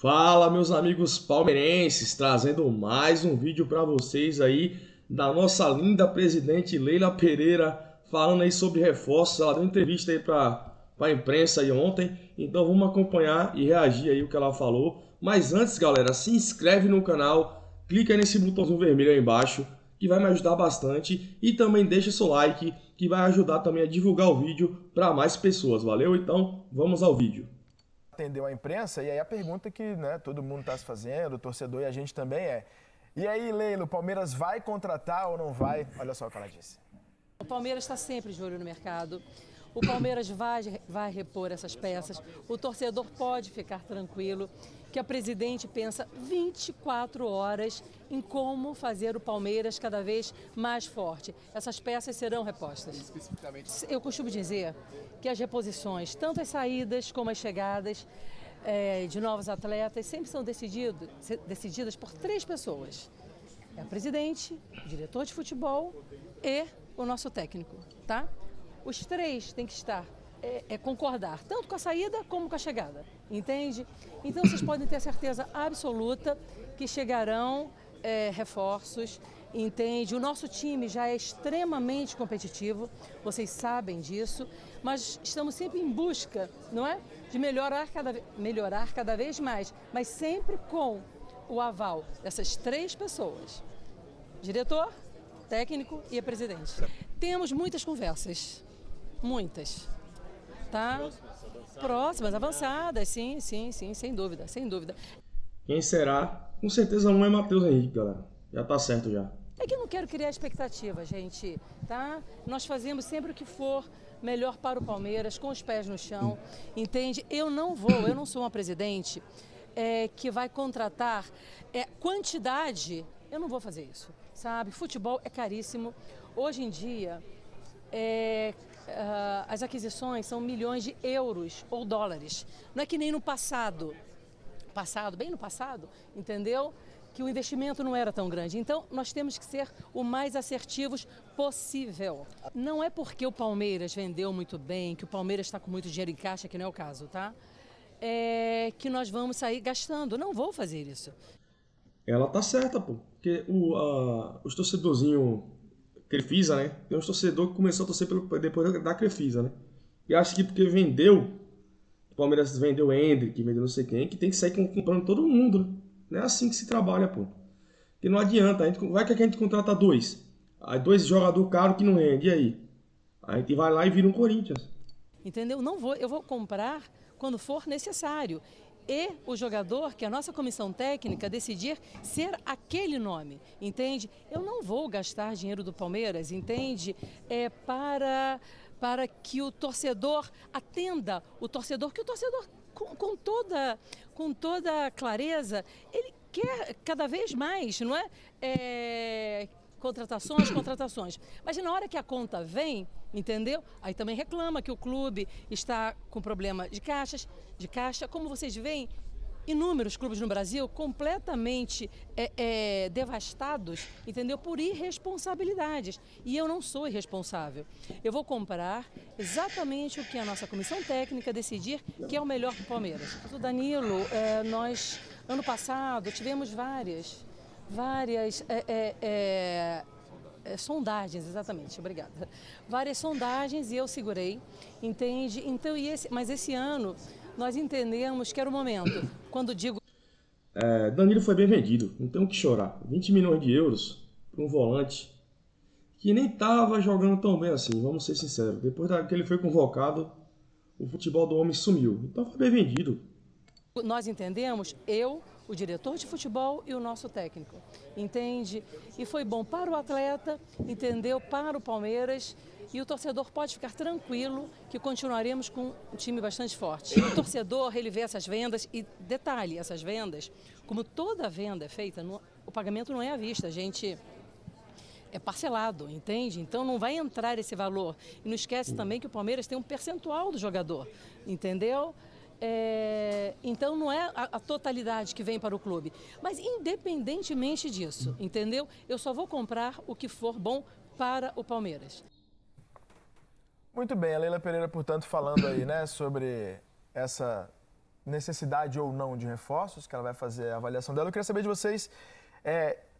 Fala, meus amigos palmeirenses, trazendo mais um vídeo para vocês aí da nossa linda presidente Leila Pereira, falando aí sobre reforços. Ela deu entrevista aí para a imprensa aí ontem, então vamos acompanhar e reagir aí o que ela falou. Mas antes, galera, se inscreve no canal, clica aí nesse botãozinho vermelho aí embaixo, que vai me ajudar bastante, e também deixa seu like, que vai ajudar também a divulgar o vídeo para mais pessoas, valeu? Então, vamos ao vídeo. Atendeu a imprensa, e aí a pergunta que todo mundo está se fazendo, o torcedor e a gente também e aí, Leila, o Palmeiras vai contratar ou não vai? Olha só o que ela disse. O Palmeiras está sempre de olho no mercado. O Palmeiras vai repor essas peças. O torcedor pode ficar tranquilo que a presidente pensa 24 horas em como fazer o Palmeiras cada vez mais forte. Essas peças serão repostas. Eu costumo dizer que as reposições, tanto as saídas como as chegadas de novos atletas, sempre são decididas por 3 pessoas. É a presidente, o diretor de futebol e o nosso técnico, tá? Os 3 têm que estar, concordar, tanto com a saída como com a chegada, entende? Então vocês podem ter a certeza absoluta que chegarão reforços, entende? O nosso time já é extremamente competitivo, vocês sabem disso, mas estamos sempre em busca, não é? De melhorar cada vez mais, mas sempre com o aval dessas 3 pessoas, diretor, técnico e a presidente. Temos muitas conversas, muitas, tá? Próximas, avançadas, sim, sem dúvida, sem dúvida. Quem será? Com certeza um é Matheus Henrique, galera. Já tá certo já. É que eu não quero criar expectativa, gente, tá? Nós fazemos sempre o que for melhor para o Palmeiras, com os pés no chão, entende? Eu não sou uma presidente que vai contratar quantidade, eu não vou fazer isso, sabe? Futebol é caríssimo. Hoje em dia, as aquisições são milhões de euros ou dólares. Não é que nem no passado, bem no passado, entendeu? Que o investimento não era tão grande. Então, nós temos que ser o mais assertivos possível. Não é porque o Palmeiras vendeu muito bem, que o Palmeiras está com muito dinheiro em caixa, que não é o caso, tá? Que nós vamos sair gastando. Não vou fazer isso. Ela tá certa, pô. Porque os torcedorzinhos Crefisa, né? Tem uns torcedores que começou a torcer depois da Crefisa, né? E acho que porque vendeu, o Palmeiras vendeu o Endrick, vendeu não sei quem, que tem que sair comprando todo mundo, né? Não é assim que se trabalha, pô. Porque não adianta, vai que a gente contrata 2. Aí 2 jogadores caros que não rende, e aí? A gente vai lá e vira um Corinthians. Entendeu? Eu vou comprar quando for necessário. E o jogador, que a nossa comissão técnica decidir ser aquele nome, entende? Eu não vou gastar dinheiro do Palmeiras, entende? Para que o torcedor atenda, que o torcedor com toda clareza, ele quer cada vez mais, não é? Contratações. Mas na hora que a conta vem, entendeu? Aí também reclama que o clube está com problema de caixa. Como vocês veem, inúmeros clubes no Brasil completamente devastados, entendeu? Por irresponsabilidades. E eu não sou irresponsável. Eu vou comprar exatamente o que a nossa comissão técnica decidir que é o melhor para o Palmeiras. O Danilo, nós, ano passado, tivemos várias sondagens, exatamente, obrigada. Várias sondagens e eu segurei, entende? Então, mas esse ano nós entendemos que era o momento. Quando digo... Danilo foi bem vendido, não tem o que chorar. 20 milhões de euros para um volante que nem estava jogando tão bem assim, vamos ser sinceros. Depois que ele foi convocado, o futebol do homem sumiu. Então foi bem vendido. Nós entendemos, o diretor de futebol e o nosso técnico, entende? E foi bom para o atleta, entendeu? Para o Palmeiras, e o torcedor pode ficar tranquilo que continuaremos com um time bastante forte. O torcedor, ele vê essas vendas e, detalhe, essas vendas, como toda venda é feita, o pagamento não é à vista, a gente é parcelado, entende? Então não vai entrar esse valor. E não esquece também que o Palmeiras tem um percentual do jogador, entendeu? Então não é a totalidade que vem para o clube, mas independentemente disso, entendeu? Eu só vou comprar o que for bom para o Palmeiras. Muito bem, a Leila Pereira, portanto, falando aí, né, sobre essa necessidade ou não de reforços, que ela vai fazer a avaliação dela. Eu queria saber de vocês,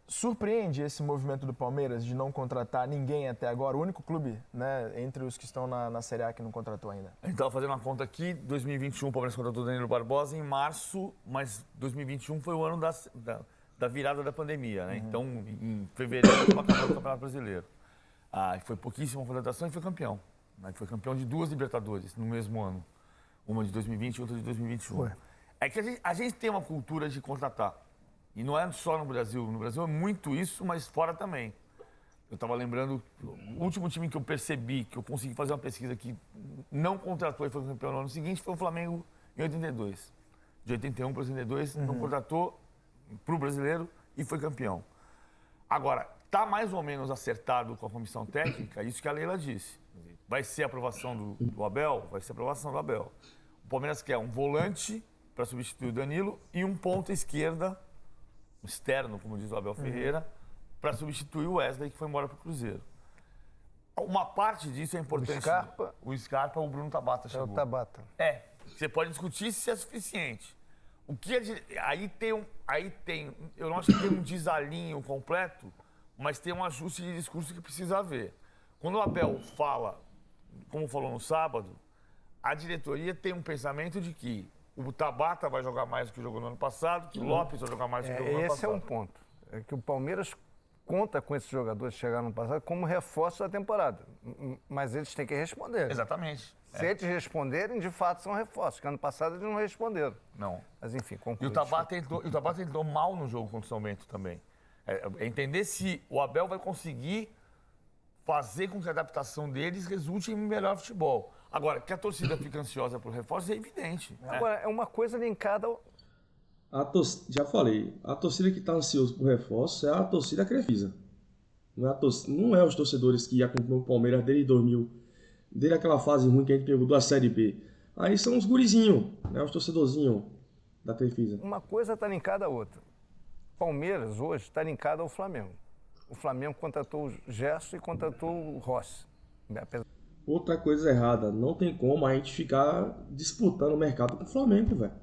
surpreende esse movimento do Palmeiras de não contratar ninguém até agora? O único clube, né, entre os que estão na Série A que não contratou ainda. A gente estava fazendo uma conta aqui, 2021 o Palmeiras contratou o Danilo Barbosa em março, mas 2021 foi o ano da virada da pandemia, né? Então, em fevereiro, acabou o Campeonato Brasileiro. Foi pouquíssima contratação e foi campeão. Né? Foi campeão de 2 Libertadores no mesmo ano. Uma de 2020 e outra de 2021. Foi. É que a gente tem uma cultura de contratar. E não é só no Brasil. No Brasil é muito isso, mas fora também. Eu estava lembrando, o último time que eu percebi, que eu consegui fazer uma pesquisa que não contratou e foi campeão no ano seguinte, foi o Flamengo em 82. De 81 para 82, não contratou para o brasileiro e foi campeão. Agora, está mais ou menos acertado com a comissão técnica, isso que a Leila disse. Vai ser a aprovação do Abel? Vai ser a aprovação do Abel. O Palmeiras quer um volante para substituir o Danilo e um ponta esquerda, externo, como diz o Abel Ferreira, para substituir o Wesley, que foi embora para o Cruzeiro. Uma parte disso é importante. O Scarpa, o Bruno Tabata chegou. É o Tabata. Você pode discutir se é suficiente. O que aí tem, eu não acho que tem um desalinho completo, mas tem um ajuste de discurso que precisa haver. Quando o Abel fala, como falou no sábado, a diretoria tem um pensamento de que o Tabata vai jogar mais do que jogou no ano passado, que o Lopes vai jogar mais do que jogou no ano passado. Esse é um ponto. É que o Palmeiras conta com esses jogadores que chegaram no passado como reforço da temporada. Mas eles têm que responder. Exatamente. Se eles responderem, de fato são reforços, que ano passado eles não responderam. Não. Mas enfim, E conclui. o Tabata entrou mal no jogo contra o São Bento também. É entender se o Abel vai conseguir fazer com que a adaptação deles resulte em melhor futebol. Agora, que a torcida fica ansiosa por reforços é evidente. Agora, é uma coisa linkada ao... Já falei, a torcida que está ansiosa por reforços é a torcida Crefisa. Não é os torcedores que acompanham o Palmeiras desde 2000, desde aquela fase ruim que a gente pegou da Série B. Aí são os gurizinhos, né, os torcedorzinhos da Crefisa. Uma coisa está linkada à outra. Palmeiras hoje está linkado ao Flamengo. O Flamengo contratou o Gerson e contratou o Rossi. Outra coisa errada, não tem como a gente ficar disputando o mercado com o Flamengo, velho.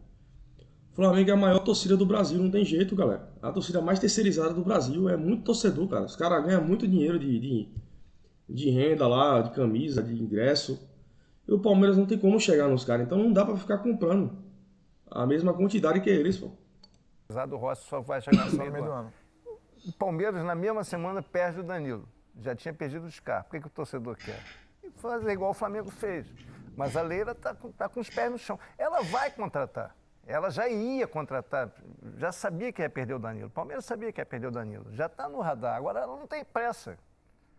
O Flamengo é a maior torcida do Brasil, não tem jeito, galera. A torcida mais terceirizada do Brasil, é muito torcedor, cara. Os caras ganham muito dinheiro de renda lá, de camisa, de ingresso. E o Palmeiras não tem como chegar nos caras, então não dá pra ficar comprando a mesma quantidade que eles, pô. Apesar do Rossi só vai chegar no meio do ano. O Palmeiras, na mesma semana, perde o Danilo. Já tinha perdido o Scarpa. O que o torcedor quer? Fazer igual o Flamengo fez. Mas a Leila está com os pés no chão. Ela vai contratar. Ela já ia contratar. Já sabia que ia perder o Danilo. O Palmeiras sabia que ia perder o Danilo. Já está no radar. Agora ela não tem pressa.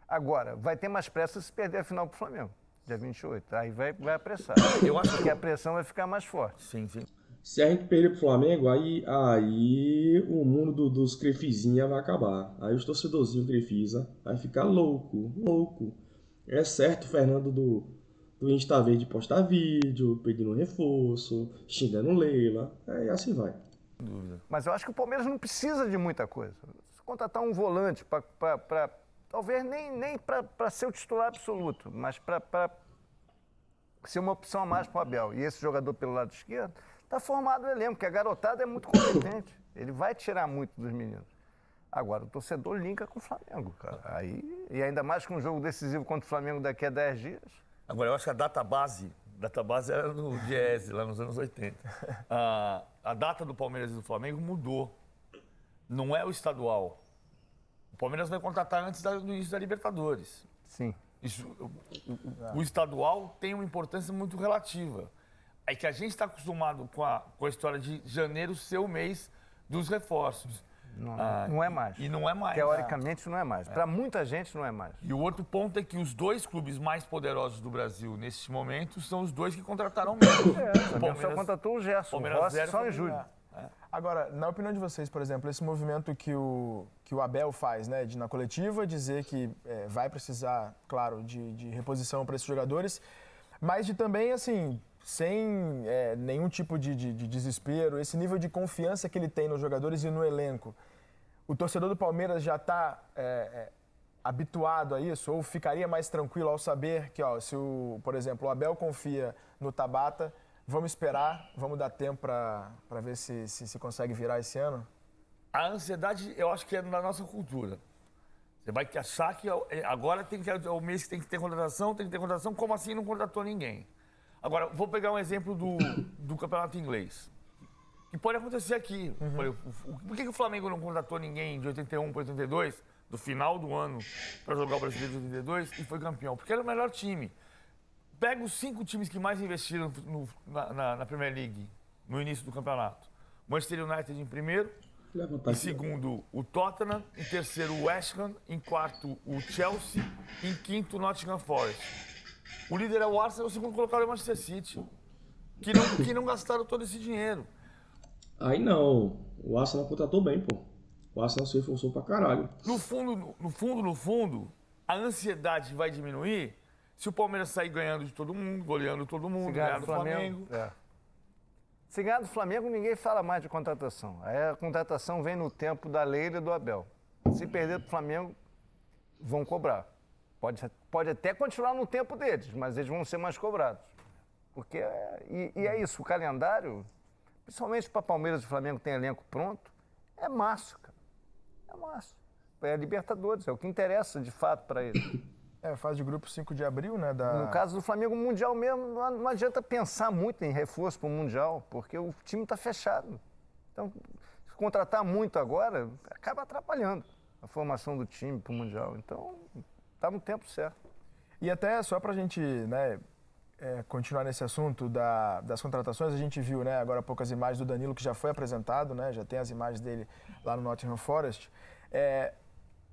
Agora, vai ter mais pressa se perder a final para o Flamengo. Dia 28. Aí vai apressar. Eu acho que a pressão vai ficar mais forte. Sim, sim. Se a gente perder pro Flamengo, aí o mundo dos Crefizinha vai acabar. Aí os torcedorzinhos Crefisa vai ficar louco. É certo o Fernando do Insta Verde postar vídeo, pedindo reforço, xingando Leila, e assim vai. Dúvida. Mas eu acho que o Palmeiras não precisa de muita coisa. Se contratar um volante para talvez nem para ser o titular absoluto, mas para ser uma opção a mais para o Abel. E esse jogador pelo lado esquerdo, está formado o elenco, porque a garotada é muito competente. Ele vai tirar muito dos meninos. Agora, o torcedor linka com o Flamengo, cara. E ainda mais com um jogo decisivo contra o Flamengo daqui a 10 dias. Agora, eu acho que a database era no Diese, lá nos anos 80. A data do Palmeiras e do Flamengo mudou. Não é o estadual. O Palmeiras vai contratar antes do início da Libertadores. Sim. O estadual tem uma importância muito relativa. É que a gente está acostumado com a história de janeiro ser o mês dos reforços. Não é mais. E não é mais. Teoricamente não é mais. Para muita gente não é mais. E o outro ponto é que os 2 clubes mais poderosos do Brasil nesse momento são os 2 que contrataram menos. O Palmeiras só contratou o Gerson, o Rossi só em julho. Agora, na opinião de vocês, por exemplo, esse movimento que o Abel faz, né, de na coletiva dizer que vai precisar, claro, de reposição para esses jogadores, mas de também, assim, sem nenhum tipo de desespero, esse nível de confiança que ele tem nos jogadores e no elenco. O torcedor do Palmeiras já está habituado a isso? Ou ficaria mais tranquilo ao saber que, se por exemplo, o Abel confia no Tabata, Vamos esperar, vamos dar tempo para ver se consegue virar esse ano? A ansiedade, eu acho que é na nossa cultura. Você vai achar que agora é o mês que tem que ter contratação, como assim não contratou ninguém? Agora, vou pegar um exemplo do campeonato inglês. Que pode acontecer aqui. Por que o Flamengo não contratou ninguém de 81 para 82, do final do ano, para jogar o Brasileiro de 82 e foi campeão? Porque era o melhor time. Pega os 5 times que mais investiram na Premier League no início do campeonato. Manchester United em primeiro, em segundo o Tottenham, em terceiro o West Ham, em quarto o Chelsea, em quinto o Nottingham Forest. O líder é o Arsenal, o segundo colocado é o Manchester City, que não gastaram todo esse dinheiro. Aí não, o Arsenal contratou bem, pô. O Arsenal se reforçou pra caralho. No fundo, a ansiedade vai diminuir se o Palmeiras sair ganhando de todo mundo, goleando todo mundo, ganhar do Flamengo. Se ganhar do Flamengo, ninguém fala mais de contratação. Aí a contratação vem no tempo da Leila e do Abel. Se perder do Flamengo, vão cobrar. Pode até continuar no tempo deles, mas eles vão ser mais cobrados. Porque é isso, o calendário, principalmente para Palmeiras e Flamengo tem elenco pronto, é março, cara. É março. É Libertadores, é o que interessa de fato para eles. Fase de grupo 5 de abril, né? No caso do Flamengo, o Mundial mesmo, não adianta pensar muito em reforço para o Mundial, porque o time está fechado. Então, se contratar muito agora, acaba atrapalhando a formação do time para o Mundial. Então, está no tempo certo. E até só para a gente, né, continuar nesse assunto das contratações, a gente viu, né, agora há pouco as imagens do Danilo, que já foi apresentado, né, já tem as imagens dele lá no Nottingham Forest.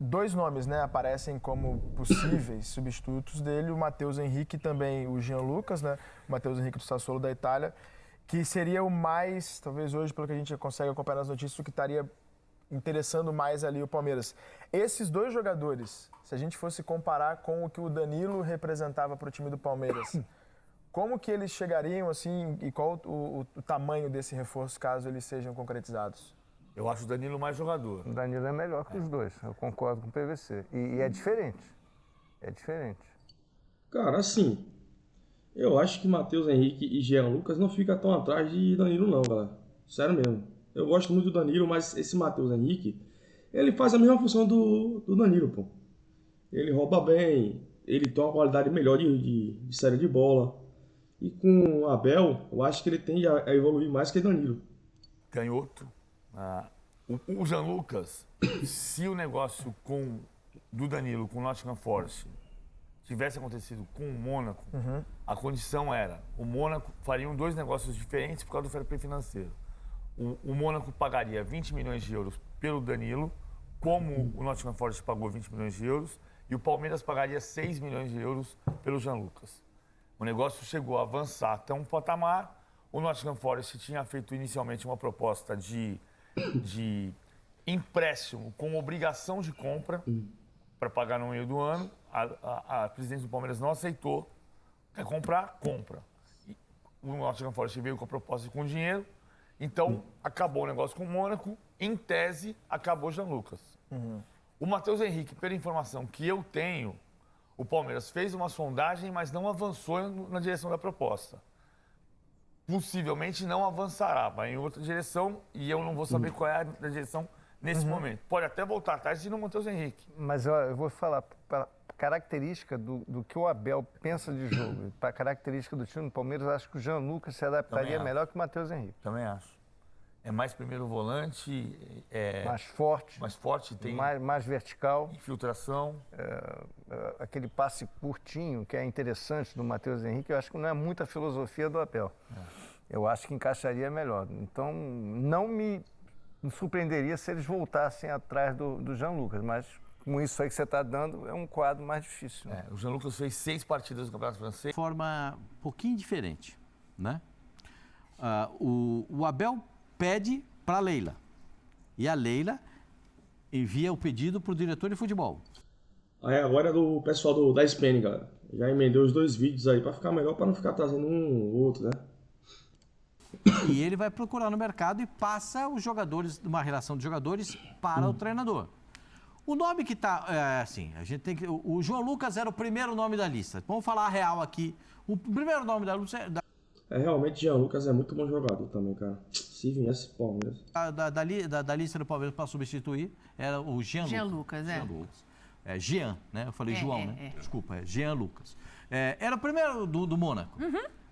2 nomes, né, aparecem como possíveis substitutos dele, o Matheus Henrique e também o Jean Lucas, né, o Matheus Henrique do Sassuolo da Itália, que seria o mais, talvez hoje, pelo que a gente consegue acompanhar nas notícias, o que estaria interessando mais ali o Palmeiras. Esses 2 jogadores, se a gente fosse comparar com o que o Danilo representava para o time do Palmeiras, como que eles chegariam, assim, e qual o tamanho desse reforço, caso eles sejam concretizados? Eu acho o Danilo mais jogador. O Danilo é melhor que os dois, eu concordo com o PVC. E é diferente. É diferente. Cara, assim, eu acho que Matheus Henrique e Jean Lucas não ficam tão atrás de Danilo não, galera. Sério mesmo. Eu gosto muito do Danilo, mas esse Matheus Henrique, ele faz a mesma função do Danilo, pô. Ele rouba bem, ele tem uma qualidade melhor de saída de bola. E com o Abel, eu acho que ele tende a evoluir mais que o Danilo. Canhoto. O Jean Lucas, se o negócio do Danilo com o Nottingham Forest tivesse acontecido com o Mônaco, a condição era, o Mônaco fariam 2 negócios diferentes por causa do fair play financeiro. O Mônaco pagaria 20 milhões de euros pelo Danilo, como o Nottingham Forest pagou 20 milhões de euros, e o Palmeiras pagaria 6 milhões de euros pelo Jean Lucas. O negócio chegou a avançar até um patamar. O Nottingham Forest tinha feito inicialmente uma proposta de empréstimo com obrigação de compra para pagar no meio do ano. A presidente do Palmeiras não aceitou. Quer comprar? Compra. E o Nottingham Forest veio com a proposta com dinheiro. Então, acabou o negócio com o Mônaco. Em tese, acabou o Jean Lucas. O Matheus Henrique, pela informação que eu tenho, o Palmeiras fez uma sondagem, mas não avançou na direção da proposta. Possivelmente não avançará, vai em outra direção e eu não vou saber qual é a direção nesse momento. Pode até voltar atrás e não Matheus Henrique. Mas eu vou falar, para característica do que o Abel pensa de jogo, para característica do time do Palmeiras, acho que o Jean Lucas se adaptaria melhor que o Matheus Henrique. Também acho. É mais primeiro volante, mais forte, tem mais vertical. Infiltração. Aquele passe curtinho, que é interessante do Matheus Henrique, eu acho que não é muita filosofia do Abel. Eu acho que encaixaria melhor. Então, não me surpreenderia se eles voltassem atrás do Jean Lucas, mas com isso aí que você está dando, é um quadro mais difícil. Né? O Jean Lucas fez 6 partidas no Campeonato Francês. De forma um pouquinho diferente, né? O Abel pede para a Leila. E a Leila envia o pedido para o diretor de futebol. Aí agora é do pessoal da SPN, galera. Já emendei os 2 vídeos aí para ficar melhor, para não ficar trazendo um ou outro, né? E ele vai procurar no mercado e passa os jogadores, uma relação de jogadores para o treinador. O nome que está, assim, a gente tem que... O João Lucas era o primeiro nome da lista. Vamos falar a real aqui. O primeiro nome da lista... realmente Jean Lucas é muito bom jogador também, cara. Se viesse Palmeiras. Da lista do Palmeiras para substituir era o Jean Lucas. Jean Lucas. É Jean, né? Eu falei João, né? Desculpa, é Jean Lucas. Era o primeiro do Mônaco.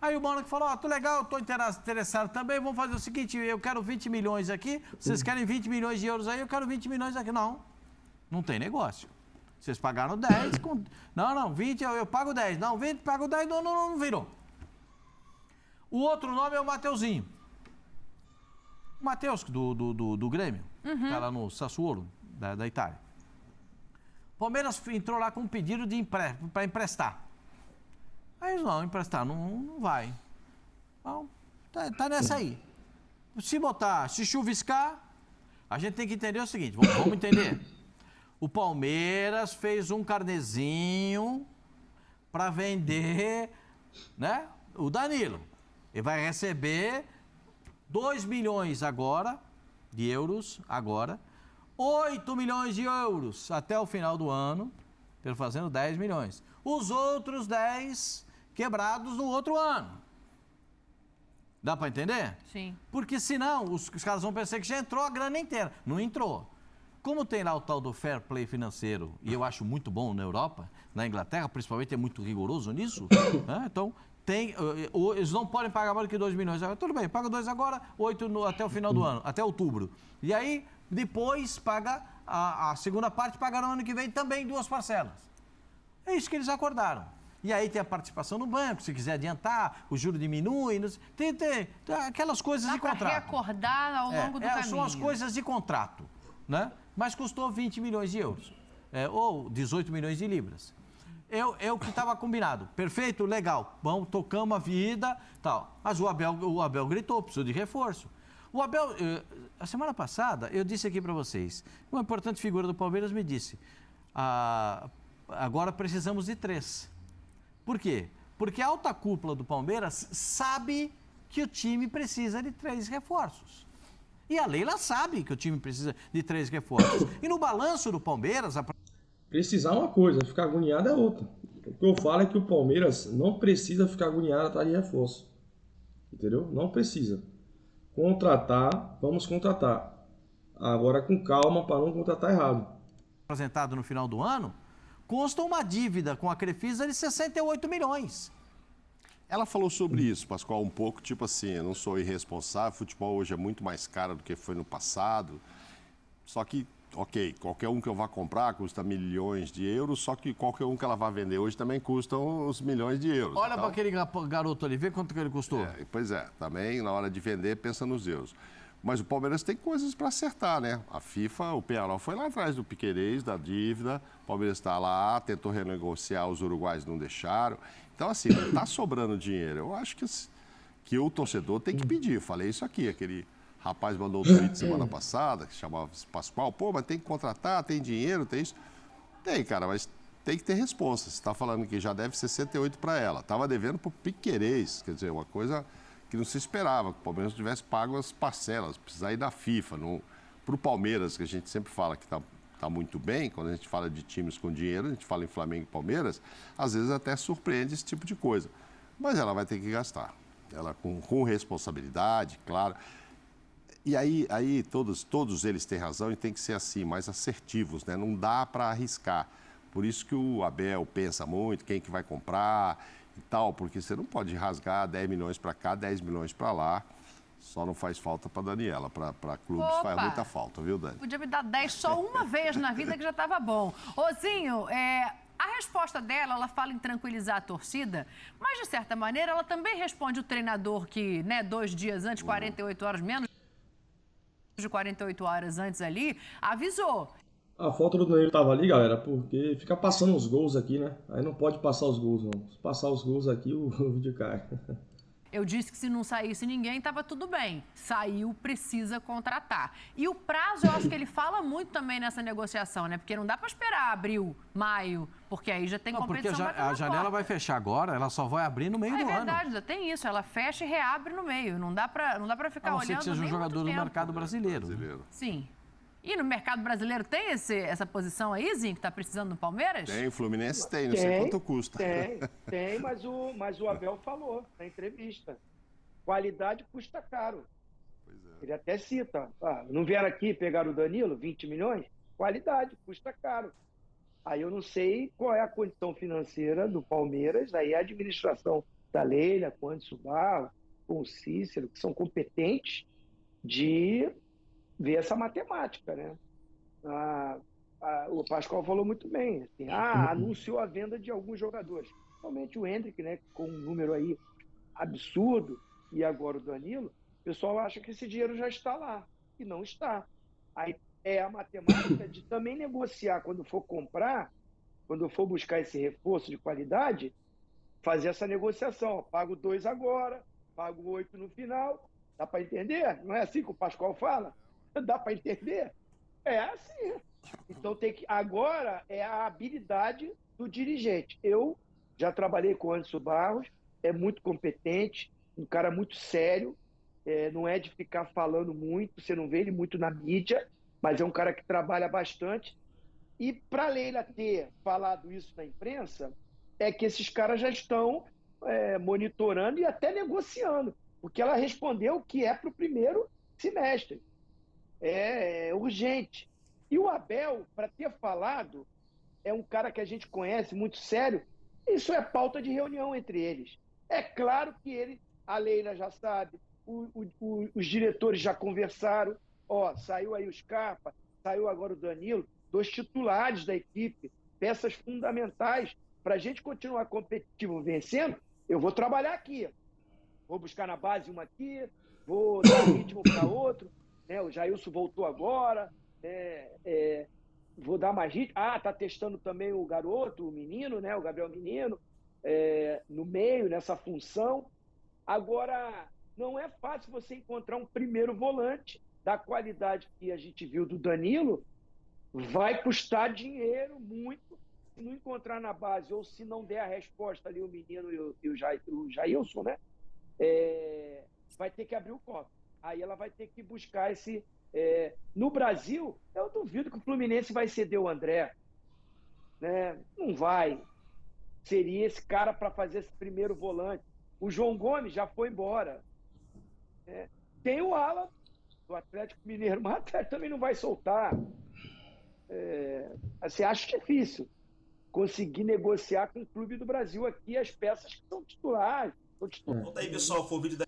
Aí o Mônaco falou, tô legal, tô interessado também, vamos fazer o seguinte, eu quero 20 milhões aqui, vocês querem 20 milhões de euros aí, eu quero 20 milhões aqui. Não tem negócio. Vocês pagaram 10, não, 20 eu pago 10, não, 20 pago 10, não virou. O outro nome é o Mateuzinho. O Mateus, do Grêmio, tá lá no Sassuolo, da Itália. Palmeiras entrou lá com um pedido para emprestar. Aí eles não, emprestar não vai. Então, tá nessa aí. Se chuviscar, a gente tem que entender o seguinte, vamos entender. O Palmeiras fez um carnezinho para vender, né, o Danilo. Ele vai receber 2 milhões agora, de euros, agora, 8 milhões de euros até o final do ano, fazendo 10 milhões. Os outros 10 quebrados no outro ano. Dá para entender? Sim. Porque senão os caras vão pensar que já entrou a grana inteira. Não entrou. Como tem lá o tal do fair play financeiro, e eu acho muito bom na Europa, na Inglaterra, principalmente, é muito rigoroso nisso, né? Então, eles não podem pagar mais do que 2 milhões. Tudo bem, paga 2 agora, 8 até o final do ano, até outubro. E aí, depois, paga a segunda parte, paga no ano que vem também 2 parcelas. É isso que eles acordaram. E aí tem a participação no banco, se quiser adiantar, o juro diminui, tem aquelas coisas de contrato. Dá para reacordar ao longo do caminho. São as coisas de contrato, né? Mas custou 20 milhões de euros, ou 18 milhões de libras. É o que estava combinado. Perfeito, legal, vamos, tocamos a vida, tal. Mas o Abel gritou, precisou de reforço. O Abel, a semana passada, eu disse aqui para vocês, uma importante figura do Palmeiras me disse, agora precisamos de 3. Por quê? Porque a alta cúpula do Palmeiras sabe que o time precisa de 3 reforços. E a Leila sabe que o time precisa de 3 reforços. E no balanço do Palmeiras... Precisar é uma coisa, ficar agoniado é outra. O que eu falo é que o Palmeiras não precisa ficar agoniado atrás de reforço. Entendeu? Não precisa. Contratar, vamos contratar. Agora com calma para não contratar errado. Apresentado no final do ano, consta uma dívida com a Crefisa de 68 milhões. Ela falou sobre isso, Pascoal, um pouco, tipo assim, eu não sou irresponsável, futebol hoje é muito mais caro do que foi no passado, só que, ok, qualquer um que eu vá comprar custa milhões de euros, só que qualquer um que ela vá vender hoje também custa uns milhões de euros. Olha para aquele garoto ali, vê quanto que ele custou. Pois é, também na hora de vender pensa nos euros. Mas o Palmeiras tem coisas para acertar, né? A FIFA, o Peñarol foi lá atrás do Piquerez, da dívida, o Palmeiras está lá, tentou renegociar, os uruguaios não deixaram. Então, assim, não está sobrando dinheiro. Eu acho que o torcedor tem que pedir. Falei isso aqui, aquele rapaz mandou um tweet semana passada, que chamava Pascoal, pô, mas tem que contratar, tem dinheiro, tem isso. Tem, cara, mas tem que ter resposta. Você está falando que já deve 68 para ela. Estava devendo para o Piquerez, quer dizer, uma coisa que não se esperava, que o Palmeiras tivesse pago as parcelas, precisar ir da FIFA. Para o Palmeiras, que a gente sempre fala que está muito bem, quando a gente fala de times com dinheiro, a gente fala em Flamengo e Palmeiras, às vezes até surpreende esse tipo de coisa. Mas ela vai ter que gastar. Ela com responsabilidade, claro. E aí todos eles têm razão e tem que ser assim, mais assertivos, né? Não dá para arriscar. Por isso que o Abel pensa muito, quem que vai comprar e tal, porque você não pode rasgar 10 milhões para cá, 10 milhões para lá. Só não faz falta para Daniela, para clubes faz muita falta, viu, Dani? Podia me dar 10 só uma vez na vida que já estava bom. Ozinho, a resposta dela, ela fala em tranquilizar a torcida, mas de certa maneira ela também responde o treinador que, né, 2 dias antes, 48 horas menos de 48 horas antes ali, avisou. A foto do Danilo tava ali, galera, porque fica passando os gols aqui, né? Aí não pode passar os gols, não. Se passar os gols aqui, o vídeo cai. Eu disse que se não saísse ninguém, estava tudo bem. Saiu, precisa contratar. E o prazo, eu acho que ele fala muito também nessa negociação, né? Porque não dá para esperar abril, maio, porque aí já tem competição. Porque a janela vai fechar agora, ela só vai abrir no meio do ano. É verdade, ainda tem isso. Ela fecha e reabre no meio. Não dá para ficar olhando. A não ser que seja um jogador do mercado brasileiro. Sim. E no mercado brasileiro tem essa posição aí, Zinho, que está precisando do Palmeiras? Tem, o Fluminense tem, não sei quanto custa. Tem, mas o Abel falou na entrevista. qualidade custa caro. Ele até cita, não vieram aqui pegar o Danilo, 20 milhões? Qualidade, custa caro. Aí eu não sei qual é a condição financeira do Palmeiras, aí a administração da Leila, com o Anderson Barros, com o Cícero, que são competentes de ver essa matemática, né? O Pascoal falou muito bem, assim, anunciou a venda de alguns jogadores, principalmente o Hendrick, né, com um número aí absurdo, e agora o Danilo, o pessoal acha que esse dinheiro já está lá, e não está. Aí é a matemática de também negociar quando for comprar, quando for buscar esse reforço de qualidade, fazer essa negociação. Ó, pago 2 agora, pago 8 no final. Dá para entender? Não é assim que o Pascoal fala? Dá para entender? É assim. Então tem que. Agora é a habilidade do dirigente. Eu já trabalhei com o Anderson Barros, é muito competente, um cara muito sério, não é de ficar falando muito, você não vê ele muito na mídia, mas é um cara que trabalha bastante. E para a Leila ter falado isso na imprensa, é que esses caras já estão monitorando e até negociando, porque ela respondeu que é para o primeiro semestre. É urgente. E o Abel, para ter falado, é um cara que a gente conhece, muito sério, isso é pauta de reunião entre eles. É claro que a Leila já sabe, os diretores já conversaram, saiu aí o Scarpa, saiu agora o Danilo, 2 titulares da equipe, peças fundamentais para a gente continuar competitivo vencendo. Eu vou trabalhar aqui, vou buscar na base uma aqui, vou dar ritmo para outro, né? O Jailson voltou agora, vou dar mais ritmo. Tá testando também o garoto, o menino, né? O Gabriel Menino, no meio, nessa função. Agora, não é fácil você encontrar um primeiro volante da qualidade que a gente viu do Danilo. Vai custar dinheiro, muito, se não encontrar na base, ou se não der a resposta ali o menino e o Jailson, né? Vai ter que abrir o copo. Aí ela vai ter que buscar esse... no Brasil, eu duvido que o Fluminense vai ceder o André. Né? Não vai. Seria esse cara para fazer esse primeiro volante. O João Gomes já foi embora. Tem o Alan, do Atlético Mineiro, mas o Atlético também não vai soltar. Assim, acho difícil conseguir negociar com o clube do Brasil aqui as peças que são titulares. Volta aí, pessoal, foi o vídeo da...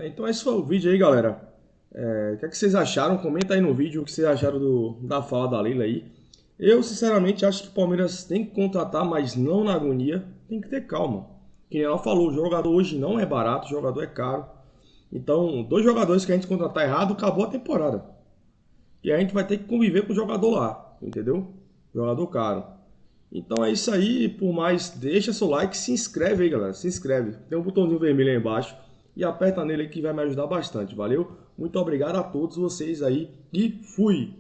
Então esse foi o vídeo aí, galera. O que é que vocês acharam? Comenta aí no vídeo o que vocês acharam da fala da Leila aí. Eu, sinceramente, acho que o Palmeiras tem que contratar, mas não na agonia. Tem que ter calma. Que ela falou, o jogador hoje não é barato, o jogador é caro. Então, 2 jogadores que a gente contratar errado, acabou a temporada. E a gente vai ter que conviver com o jogador lá, entendeu? Jogador caro. Então é isso aí, por mais, deixa seu like, se inscreve aí, galera, se inscreve. Tem um botãozinho vermelho aí embaixo e aperta nele aí que vai me ajudar bastante, valeu? Muito obrigado a todos vocês aí e fui!